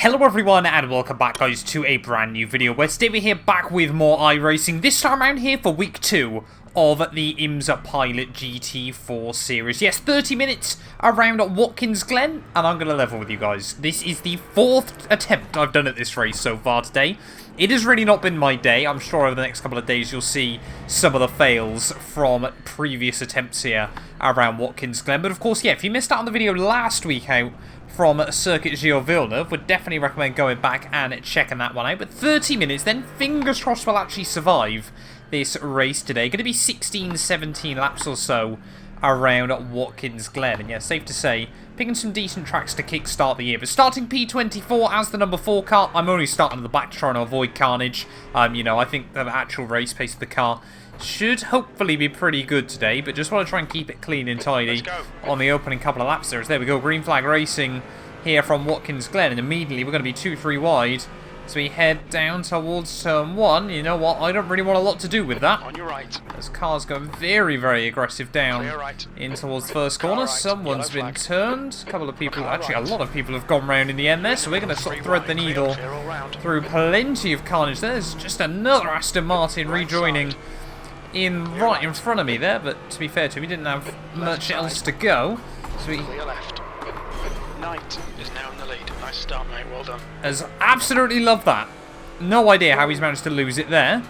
Hello everyone and welcome back guys to a brand new video where today we're here back with more iRacing, this time around here for week 2 of the IMSA Pilot GT4 series. Yes, 30 minutes around Watkins Glen and I'm going to level with you guys. This is the 4th attempt I've done at this race so far today. It has really not been my day. I'm sure over the next couple of days you'll see some of the fails from previous attempts here around Watkins Glen. But of course, yeah, if you missed out on the video last week out from Circuit Gilles Villeneuve, would definitely recommend going back and checking that one out. But 30 minutes, then fingers crossed we'll actually survive this race today. Going to be 16, 17 laps or so around Watkins Glen. And yeah, safe to say, picking some decent tracks to kickstart the year. But starting P24 as the number 4 car, I'm only starting at the back trying to avoid carnage. You know, I think the actual race pace of the car should hopefully be pretty good today, but just want to try and keep it clean and tidy on the opening couple of laps there. There we go, green flag racing here from Watkins Glen, and immediately we're going to be 2-3 wide as we head down towards turn 1. You know what, I don't really want a lot to do with that. On your right. As cars go very, very aggressive down in towards first corner. Someone's been turned. A couple of people, actually a lot of people have gone round in the end there, so we're going to sort of thread the needle through plenty of carnage. There's just another Aston Martin rejoining right in front of me there, but to be fair to him, he didn't have much else to go. So he left. Knight is now in the lead. Nice start, mate. Well done. Has absolutely loved that. No idea how he's managed to lose it there.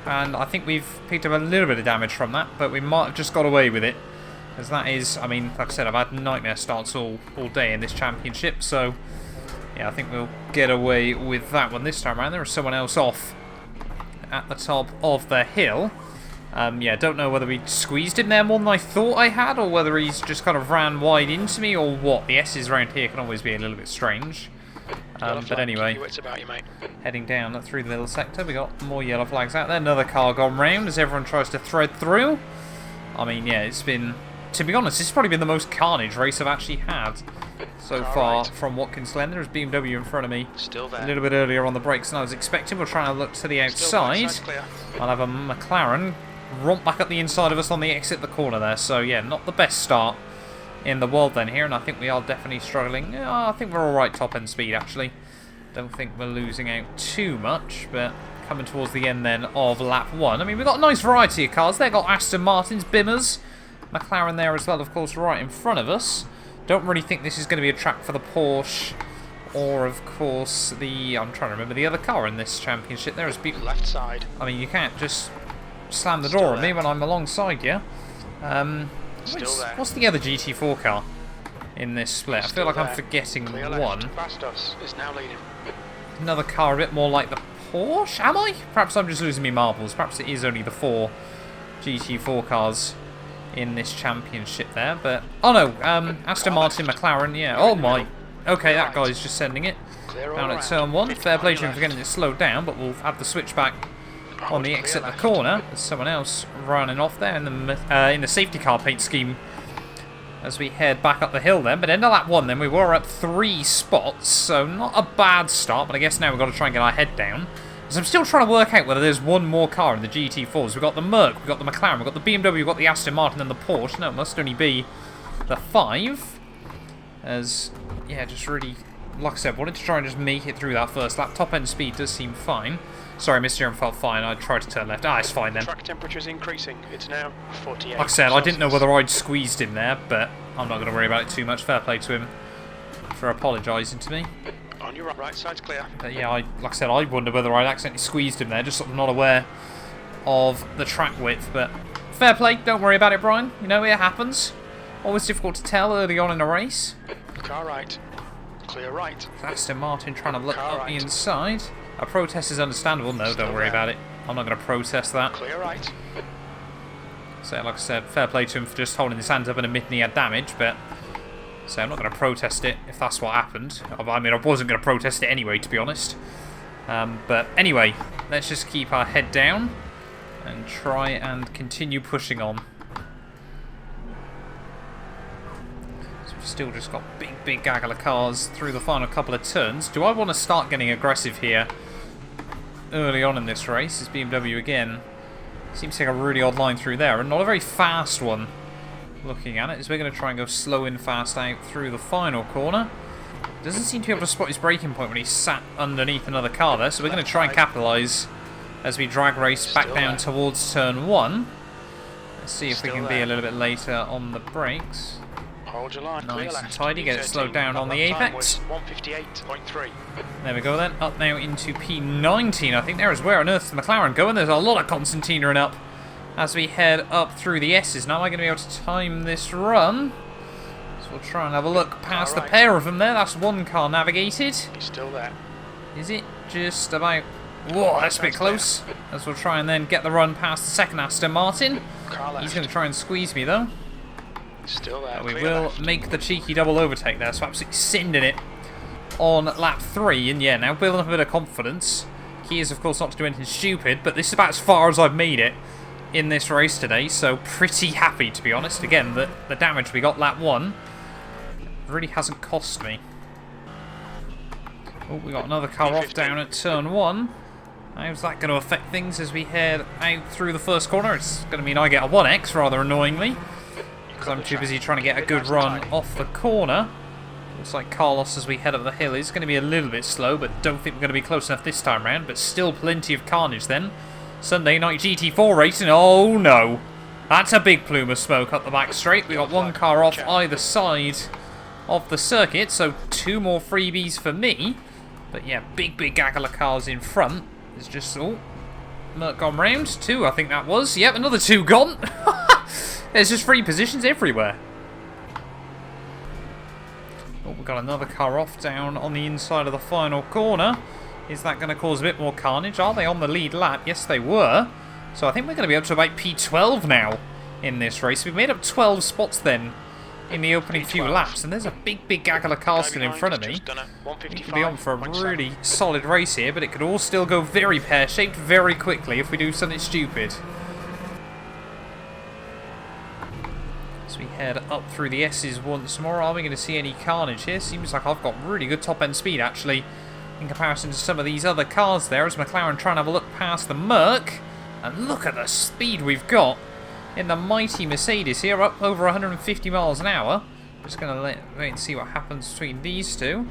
And I think we've picked up a little bit of damage from that, but we might have just got away with it. As that is, I mean, like I said, I've had nightmare starts all day in this championship, so yeah, I think we'll get away with that one this time around. There was someone else off at the top of the hill. Yeah, don't know whether we squeezed him there more than I thought I had, or whether he's just kind of ran wide into me, or what. The S's around here can always be a little bit strange. But anyway, heading down through the little sector, we got more yellow flags out there. Another car gone round as everyone tries to thread through. I mean, yeah, it's been, to be honest, it's probably been the most carnage race I've actually had so far from Watkins Glen. There's BMW in front of me a little bit earlier on the brakes than I was expecting. We're trying to look to the outside. I'll have a McLaren romp back up the inside of us on the exit of the corner there. So yeah, not the best start in the world then here, and I think we are definitely struggling. I think we're alright top end speed actually. Don't think we're losing out too much, but coming towards the end then of lap 1. I mean, we've got a nice variety of cars there. Got Aston Martins, Bimmers, McLaren there as well, of course, right in front of us. Don't really think this is going to be a track for the Porsche, or of course the, I'm trying to remember the other car in this championship. There is people left side. I mean, you can't just slam the door on me when I'm alongside you. What's the other GT4 car in this split? I feel like I'm forgetting one. Another car a bit more like the Porsche, am I? Perhaps I'm just losing me marbles. Perhaps it is only the 4 GT4 cars in this championship there, but oh no, Aston Martin, McLaren, yeah. Oh my, okay, that guy's just sending it down at turn 1. Fair play to him for getting it slowed down, but we'll have the switchback on the exit of the corner. There's someone else running off there in the safety car paint scheme as we head back up the hill then. But end of lap 1 then, we were up 3 spots, so not a bad start, but I guess now we've got to try and get our head down. So I'm still trying to work out whether there's one more car in the GT4s. We've got the Merc, we've got the McLaren, we've got the BMW, we've got the Aston Martin and the Porsche. No, it must only be the 5. As, yeah, just really, like I said, wanted to try and just make it through that first lap. Top end speed does seem fine. Sorry, Mr. Aaron felt fine. I tried to turn left. Ah, it's fine then. Track temperature's increasing. It's now 48. Like I said, I didn't know whether I'd squeezed him there, but I'm not going to worry about it too much. Fair play to him for apologising to me. On your right side's clear. But yeah, like I said, I wonder whether I'd accidentally squeezed him there, just sort of not aware of the track width. But fair play, don't worry about it, Brian. You know, it happens. Always difficult to tell early on in a race. Car right. Clear right. Aston Martin trying to look up the inside. A protest is understandable. No, don't worry about it. I'm not going to protest that. Clear right. So, like I said, fair play to him for just holding his hands up and admitting he had damage, but so I'm not going to protest it if that's what happened. I mean, I wasn't going to protest it anyway, to be honest. But anyway, let's just keep our head down and try and continue pushing on. So we've still just got big gaggle of cars through the final couple of turns. Do I want to start getting aggressive here early on in this race? Is BMW again. Seems like a really odd line through there, and not a very fast one. Looking at it, is we're going to try and go slow in, fast out through the final corner. Doesn't seem to be able to spot his braking point when he's sat underneath another car there, so we're going to try and capitalise as we drag race back down towards turn 1. Let's see if we can be a little bit later on the brakes. Hold your line. Nice and tidy, get it slowed down on the apex. 158.3. There we go then, up now into P19. I think there is where on earth is the McLaren going. There's a lot of concertina up as we head up through the S's. Now am I going to be able to time this run? So we'll try and have a look past the pair of them there. That's one car navigated. He's still there. Is it just about... Whoa, that's a bit close. As we'll try and then get the run past the second Aston Martin. He's going to try and squeeze me though. Still there. We will make the cheeky double overtake there, so absolutely sending it on lap 3. And yeah, now building up a bit of confidence. Key is of course not to do anything stupid, but this is about as far as I've made it in this race today, so pretty happy to be honest. Again, the damage we got lap 1 really hasn't cost me. Oh, we got another car off down at turn 1. How's that going to affect things as we head out through the first corner? It's going to mean I get a 1x rather annoyingly, because I'm too busy trying to get a good run off the corner. Looks like Carlos as we head up the hill is going to be a little bit slow, but don't think we're going to be close enough this time round. But still plenty of carnage then. Sunday night GT4 racing. Oh no, that's a big plume of smoke up the back straight. We got one car off either side of the circuit, so 2 more freebies for me. But yeah, big gaggle of cars in front. It's just, oh, Merc gone round. 2, I think that was. Yep, another 2 gone. There's just free positions everywhere. Oh, we've got another car off down on the inside of the final corner. Is that going to cause a bit more carnage? Are they on the lead lap? Yes, they were. So I think we're going to be up to about P12 now in this race. We've made up 12 spots then in the opening few laps, and there's a big gaggle of cars still in front of me. We could be on for a really solid race here, but it could all still go very pear-shaped very quickly if we do something stupid. As we head up through the S's once more, are we going to see any carnage here? Seems like I've got really good top-end speed actually in comparison to some of these other cars there, as McLaren trying to have a look past the Merc. And look at the speed we've got in the mighty Mercedes here, up over 150 miles an hour. Just going to wait and see what happens between these two.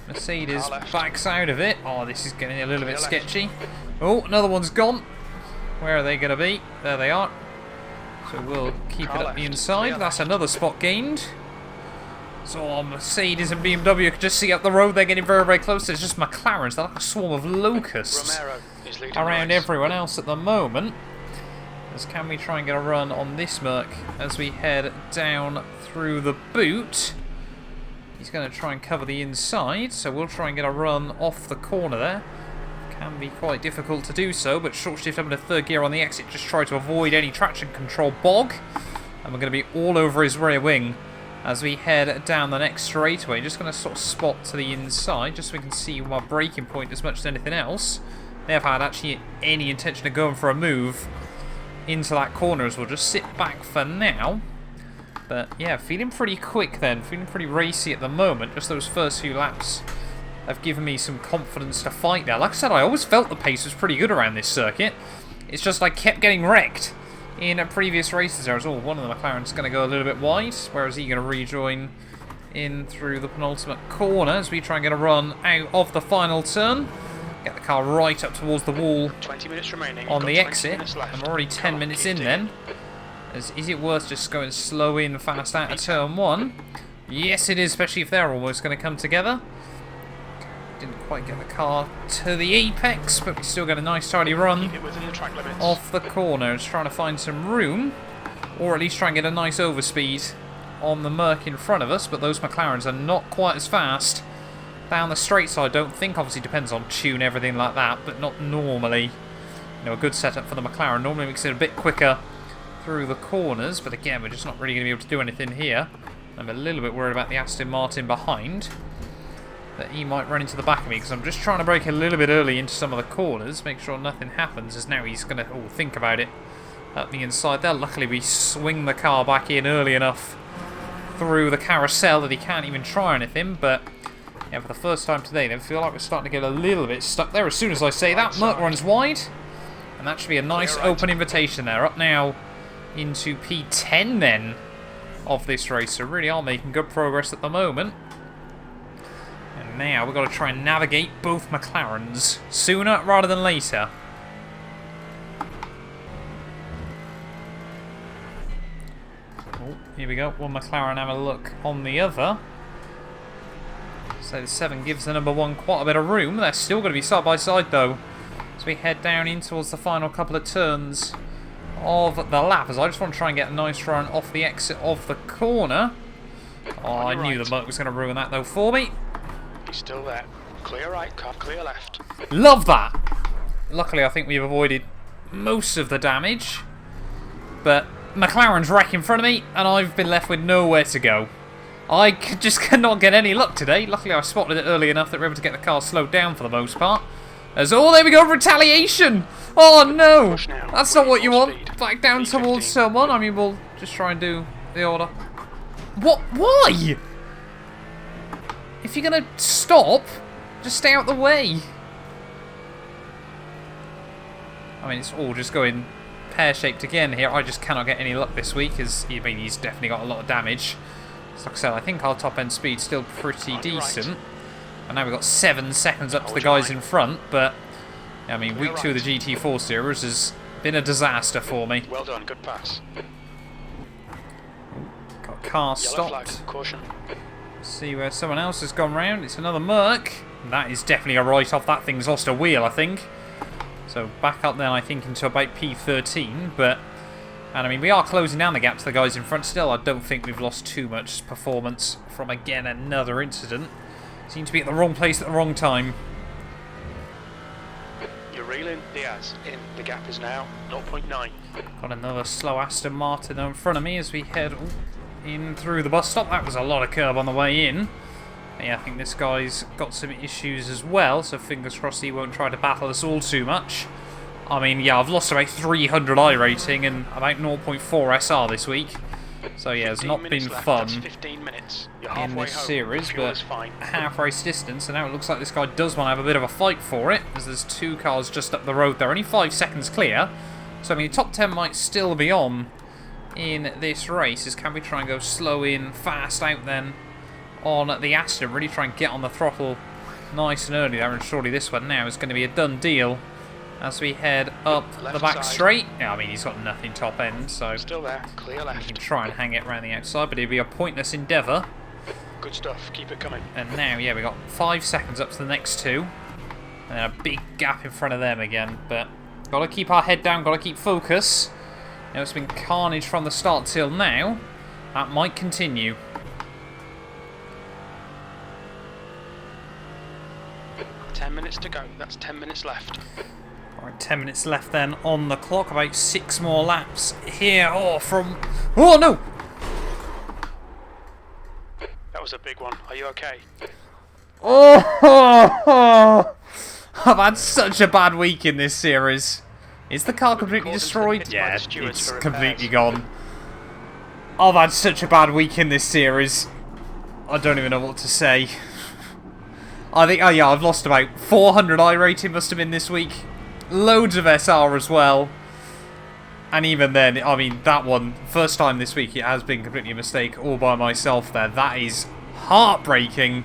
Mercedes backs out of it. Oh, this is getting a little bit sketchy. Oh, another one's gone. Where are they going to be? There they are. So we'll keep it up the inside. That's another spot gained. So Mercedes and BMW could just see up the road. They're getting very close. There's just McLarens. They're like a swarm of locusts around everyone else at the moment. As can we try and get a run on this Merc as we head down through the boot. He's going to try and cover the inside, so we'll try and get a run off the corner there. Can be quite difficult to do so, but short shift up into 3rd gear on the exit, just try to avoid any traction control bog. And we're going to be all over his rear wing as we head down the next straightaway. Just going to sort of spot to the inside, just so we can see my braking point as much as anything else. They have had actually any intention of going for a move into that corner, as we'll just sit back for now. But yeah, feeling pretty quick then, feeling pretty racy at the moment. Just those first few laps have given me some confidence to fight there. Like I said, I always felt the pace was pretty good around this circuit. It's just I kept getting wrecked in previous races there as well. One of the McLaren's going to go a little bit wide, whereas he's going to rejoin in through the penultimate corner as we try and get a run out of the final turn. Get the car right up towards the wall 20 minutes remaining. On the exit. I'm already 10 minutes in then. Is it worth just going slow in, fast out of turn 1? Yes, it is, especially if they're almost going to come together. Didn't quite get the car to the apex, but we still get a nice tidy run off the corner. Just trying to find some room, or at least try and get a nice overspeed on the Merc in front of us, but those McLarens are not quite as fast down the straight side, I don't think. Obviously depends on tune, everything like that, but not normally. You know, a good setup for the McLaren normally makes it a bit quicker through the corners, but again, we're just not really going to be able to do anything here. I'm a little bit worried about the Aston Martin behind, that he might run into the back of me, because I'm just trying to brake a little bit early into some of the corners, make sure nothing happens, as now he's going to think about it up the inside there. Luckily we swing the car back in early enough through the carousel that he can't even try anything, but yeah, for the first time today, I feel like we're starting to get a little bit stuck there. As soon as I say that, Merc runs wide, and that should be a nice open invitation there. Up now into P10 then of this race, so really are making good progress at the moment. Now we've got to try and navigate both McLarens sooner rather than later. Oh, here we go. One McLaren have a look on the other. So the 7 gives the number 1 quite a bit of room. They're still going to be side by side though, as we head down in towards the final couple of turns of the lap. As I just want to try and get a nice run off the exit of the corner. Oh, I knew the muck was going to ruin that though for me. He's still there. Clear right, car, clear left. Love that! Luckily I think we've avoided most of the damage. But McLaren's wreck in front of me and I've been left with nowhere to go. I just cannot get any luck today. Luckily I spotted it early enough that we're able to get the car slowed down for the most part. As, oh, there we go, retaliation! Oh no! That's not what you want. Back down towards someone. I mean, we'll just try and do the order. What? Why? If you're going to stop, just stay out the way. I mean, it's all just going pear-shaped again here. I just cannot get any luck this week, as I mean, he's definitely got a lot of damage. So like I said, I think our top-end speed's still pretty decent. And now we've got 7 seconds up to the guys in front, but I mean, week 2 of the GT4 series has been a disaster for me. Well done, good pass. Got car stopped. See where someone else has gone round. It's another Merc. That is definitely a write-off. That thing's lost a wheel, I think. So back up then, I think, into about P13. But, and I mean, we are closing down the gap to the guys in front still. I don't think we've lost too much performance from, again, another incident. Seem to be at the wrong place at the wrong time. You're reeling, Diaz. In. The gap is now 0.9. Got another slow Aston Martin in front of me as we head in through the bus stop. That was a lot of curb on the way in. Yeah, I think this guy's got some issues as well, so fingers crossed he won't try to battle us all too much. I mean, yeah, I've lost about 300 iRating and about 0.4 SR this week. So yeah, it's not been fun in this series, but half race distance, and now it looks like this guy does want to have a bit of a fight for it, as there's 2 cars just up the road. They're only 5 seconds clear, so I mean, top 10 might still be on in this race. Is can we try and go slow in, fast out then on the Aston, really try and get on the throttle nice and early there, and surely this one now is going to be a done deal as we head up the back straight. Yeah, I mean, he's got nothing top end, so still there, clear left. You can try and hang it around the outside, but it'd be a pointless endeavour. Good stuff, keep it coming. And now, yeah, we got 5 seconds up to the next 2, and then a big gap in front of them again. But got to keep our head down, got to keep focus. You know, it's been carnage from the start till now. That might continue. Minutes to go. That's 10 minutes left. Alright, 10 minutes left then on the clock. About 6 more laps here. Oh, from... Oh, no! That was a big one. Are you okay? Oh! I've had such a bad week in this series. Is the car completely destroyed? Yeah, it's completely gone. I've had such a bad week in this series. I don't even know what to say. I think, oh yeah, I've lost about 400 iRating must have been this week. Loads of SR as well. And even then, I mean, that one, first time this week, it has been completely a mistake all by myself there. That is heartbreaking.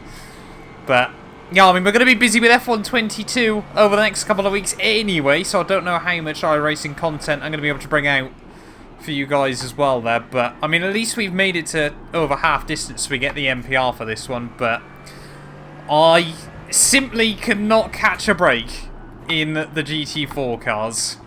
But, yeah, I mean, we're going to be busy with F1 22 over the next couple of weeks anyway, so I don't know how much iRacing content I'm going to be able to bring out for you guys as well there. But, I mean, at least we've made it to over half distance so we get the MPR for this one, but I simply cannot catch a break in the GT4 cars.